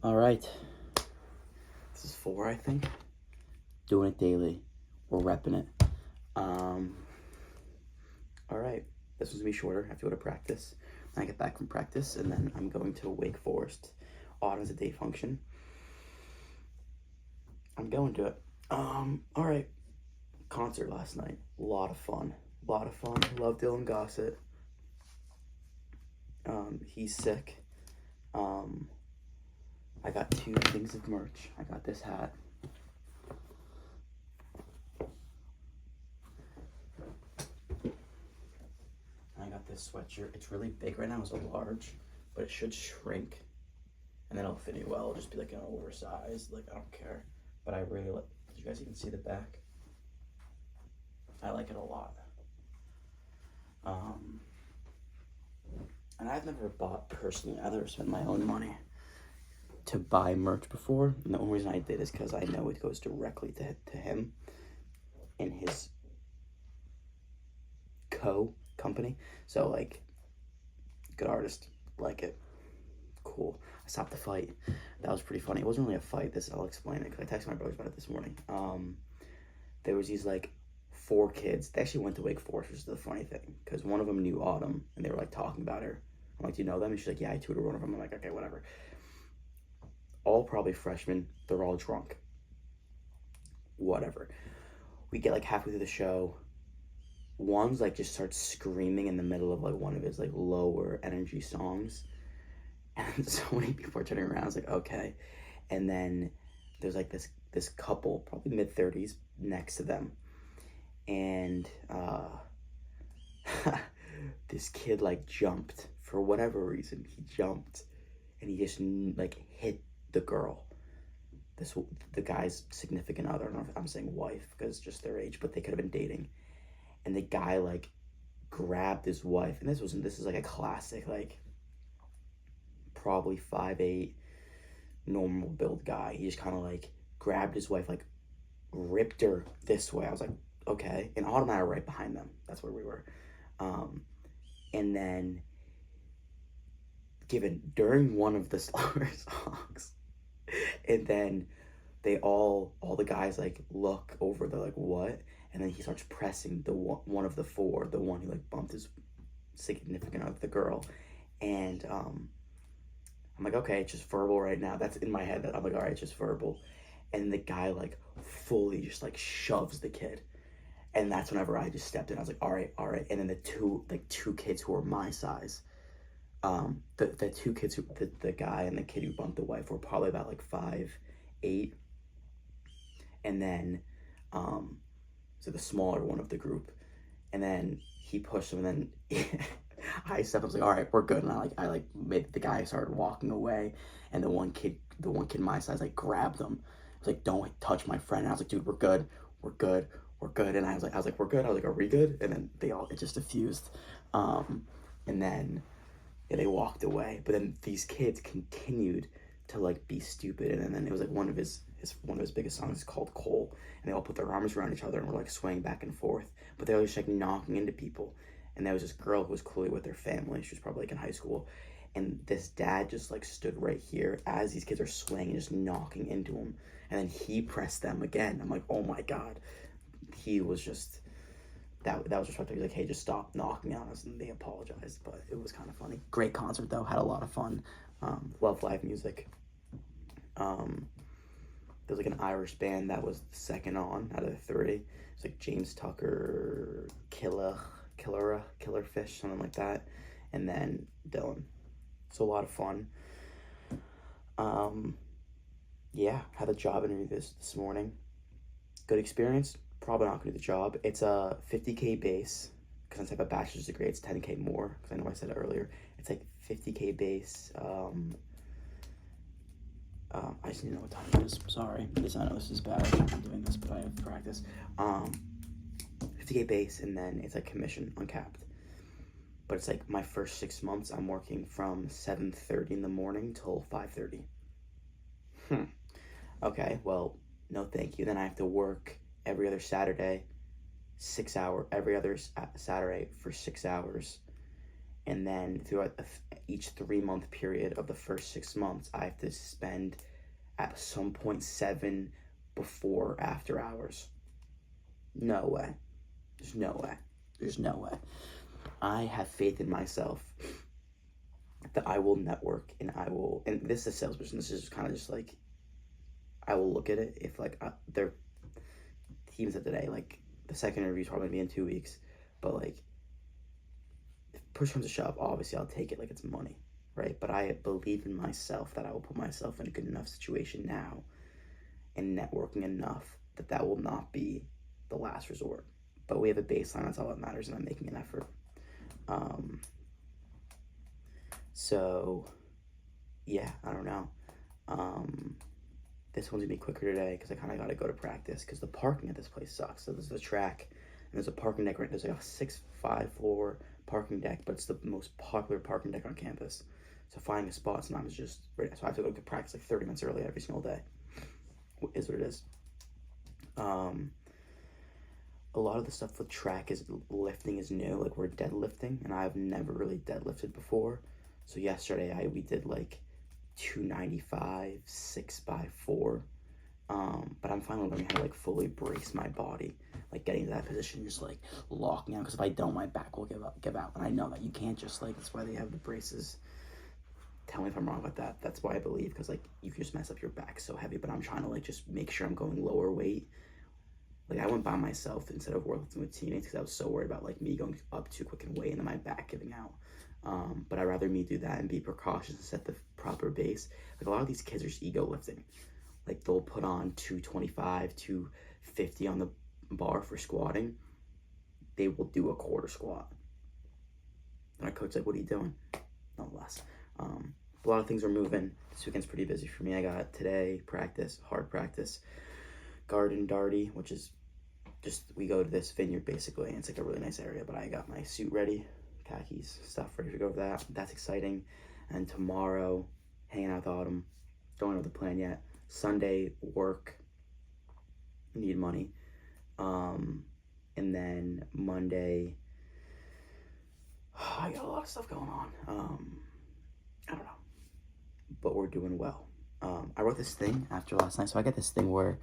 All right. This is 4, I think. Doing it daily. We're repping it. All right. This one's going to be shorter. I have to go to practice. I get back from practice, and then I'm going to Wake Forest. Autumn's a day function. I'm going to it. All right. Concert last night. A lot of fun. Love Dylan Gossett. He's sick. I got 2 things of merch. I got this hat. I got this sweatshirt. It's really big right now. It's a large, but it should shrink. And then it'll fit me well. It'll just be like an oversized. Like, I don't care. But I really like. Did you guys even see the back? I like it a lot. And I've never bought personally. I've never spent my own money to buy merch before. And the only reason I did is because I know it goes directly to him and his company. So, like, good artist. Like it. Cool. I stopped the fight. That was pretty funny. It wasn't really a fight. I'll explain it, because I texted my brothers about it this morning. There was these, like, 4 kids. They actually went to Wake Forest, which is the funny thing, because one of them knew Autumn, and they were, like, talking about her. I'm like, do you know them? And she's like, yeah, I tutor one of them. I'm like, okay, whatever. All probably freshmen. They're all drunk. Whatever. We get, like, halfway through the show. One's, like, just starts screaming in the middle of, like, one of his, like, lower energy songs. And so many people are turning around. I was like, okay. And then there's, like, this couple, probably mid-30s, next to them. And this kid, like, jumped. For whatever reason, he jumped. And he just, like, hit the girl. The guy's significant other. I don't know if I'm saying wife, because just their age, but they could have been dating. And the guy, like, grabbed his wife. And this is, like, a classic, like, probably 5'8", normal build guy. He just kind of, like, grabbed his wife, like, ripped her this way. I was like, okay. And Autumn and I were right behind them. That's where we were. And then during one of the slower songs, and then they all the guys, like, look over, they're like, what? And then he starts pressing one of the 4, the one who, like, bumped his significant other, the girl. And I'm like, okay, it's just verbal right now. That's in my head. I'm like, all right, it's just verbal. And the guy, like, fully just, like, shoves the kid. And that's whenever I just stepped in. I was like, all right. And then the two kids who were my size, the 2 kids, the guy and the kid who bumped the wife were probably about, like, 5'8". And then, so the smaller one of the group. And then he pushed him, and then I stepped up. I was like, all right, we're good. And I made the guy started walking away, and the one kid my size, like, grabbed him. I was like, don't touch my friend. And I was like, dude, we're good. And I was like, we're good. I was like, are we good? And then it just diffused. And then they walked away. But then these kids continued to, like, be stupid. And then it was like one of his biggest songs is called Cole. And they all put their arms around each other and were, like, swaying back and forth. But they were just, like, knocking into people. And there was this girl who was clearly with their family. She was probably, like, in high school. And this dad just, like, stood right here as these kids are swaying and just knocking into him. And then he pressed them again. I'm like, oh my God. He was just, that was just right there. He was like, hey, just stop knocking on us. And they apologized. But it was kind of funny. Great concert, though. Had a lot of fun. Love live music. There was, like, an Irish band that was the second on out of the 3. It's like James Tucker, Killerfish, something like that, and then Dylan. So a lot of fun. Yeah, had a job interview this morning. Good experience. Probably not gonna do the job. It's a $50K base, because since I have a bachelor's degree, it's $10K more, because I know I said it earlier. It's like $50K base. I just need to know what time it is. Sorry. I know this is bad. I'm doing this, but I have practice. 50K base, and then it's like commission uncapped. But it's like my first 6 months, I'm working from 7:30 in the morning till 5:30. Okay, well, no thank you. Then I have to work every other Saturday, 6 hour, every other Saturday for 6 hours. And then throughout each 3-month period of the first 6 months, I have to spend at some point 7 before or after hours. No way. There's no way. There's no way. I have faith in myself that I will network and this is a sales business. This is kind of just like, I will look at it if like their teams of today, like the second interview is probably going to be in 2 weeks, but like if push comes to shove, obviously I'll take it like it's money, right? But I believe in myself that I will put myself in a good enough situation now and networking enough that will not be the last resort. But we have a baseline, that's all that matters, and I'm making an effort. So yeah, I don't know. This one's gonna be quicker today because I kind of got to go to practice because the parking at this place sucks. So there's a track and there's a parking deck, right? There's like a 5 floor parking deck, but it's the most popular parking deck on campus. So finding a spot sometimes is just right. So I have to go to practice like 30 minutes early every single day. Is what it is. A lot of the stuff with track is lifting is new. Like we're deadlifting, and I've never really deadlifted before. So yesterday we did like 295 6x4. But I'm finally learning how to like fully brace my body, like getting to that position, just like locking out. Because if I don't, my back will give out. And I know that you can't just like. That's why they have the braces. Tell me if I'm wrong about that. That's why I believe, because like you can just mess up your back so heavy. But I'm trying to like just make sure I'm going lower weight. Like I went by myself instead of working with teammates because I was so worried about like me going up too quick in weight and then my back giving out. But I'd rather me do that and be precautious and set the proper base. Like a lot of these kids are just ego lifting. Like they'll put on 225, 250 on the bar for squatting. They will do a quarter squat. And our coach's like, what are you doing? No less. A lot of things are moving. This weekend's pretty busy for me. I got today practice, hard practice, garden darty, which is just, we go to this vineyard basically, and it's like a really nice area, but I got my suit ready, khakis, stuff ready to go for that. That's exciting. And tomorrow, hanging out with Autumn. Don't know the plan yet. Sunday, work, need money. And then Monday, I got a lot of stuff going on. I don't know, but we're doing well. I wrote this thing after last night, so I get this thing where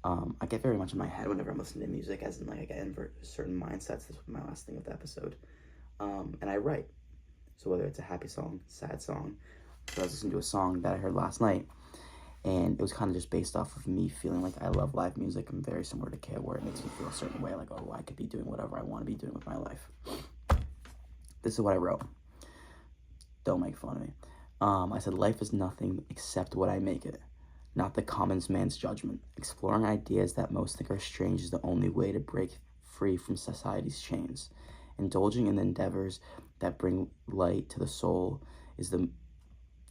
I get very much in my head whenever I'm listening to music, as in like I get in certain mindsets. This was my last thing of the episode. And I write. So whether it's a happy song, sad song, so I was listening to a song that I heard last night, and it was kind of just based off of me feeling like I love live music. I'm very similar to Kale, where it makes me feel a certain way, like, oh, I could be doing whatever I want to be doing with my life. This is what I wrote. Don't make fun of me. I said, life is nothing except what I make it, not the common man's judgment. Exploring ideas that most think are strange is the only way to break free from society's chains. Indulging in the endeavors that bring light to the soul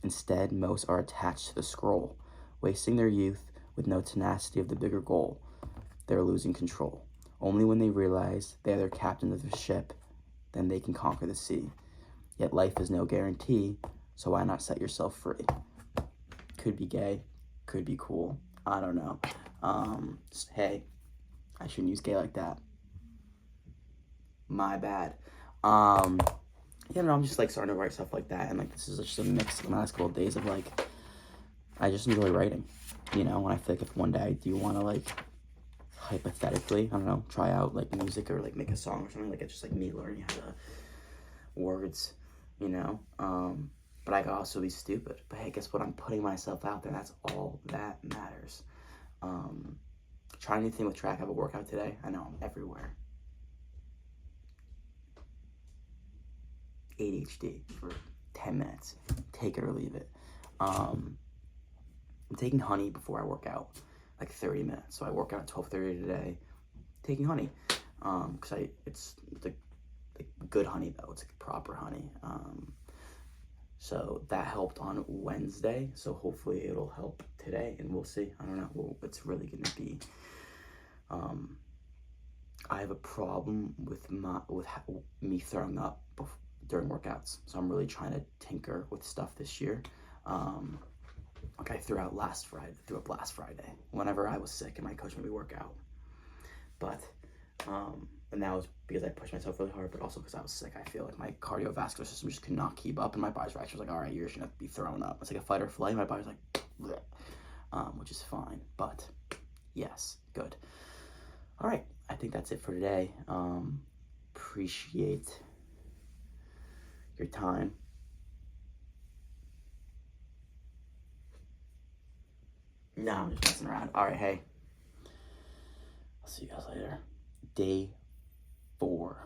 instead most are attached to the scroll, wasting their youth with no tenacity of the bigger goal. They're losing control. Only when they realize they are their captain of the ship, then they can conquer the sea. Yet life is no guarantee, so why not set yourself free? Could be gay, could be cool, I don't know. Hey, I shouldn't use gay like that. My bad. Yeah, no, I'm just like starting to write stuff like that, and like this is just a mix of the last couple of days of like, I just enjoy writing, you know, and I feel like if one day I do want to like, hypothetically, I don't know, try out like music or like make a song or something, like it's just like me learning how to words, you know, but I could also be stupid. But hey, guess what? I'm putting myself out there. That's all that matters. Try anything with track. I have a workout today. I know I'm everywhere. ADHD for 10 minutes. Take it or leave it. I'm taking honey before I work out, like 30 minutes. So I work out at 12:30 today, taking honey. Because it's the good honey though. It's like proper honey. So that helped on Wednesday. So hopefully it'll help today, and we'll see. I don't know. Well, it's really gonna be. I have a problem with me throwing up during workouts, so I'm really trying to tinker with stuff this year. Like I threw up last Friday whenever I was sick and my coach made me work out. But And that was because I pushed myself really hard, but also because I was sick. I feel like my cardiovascular system just could not keep up, and my body's reaction was like, all right, you're just gonna be thrown up. It's like a fight or flight. My body's like, bleh, which is fine. But yes, good. All right, I think that's it for today. Appreciate your time. No, I'm just messing around. All right, hey. I'll see you guys later. Day 4.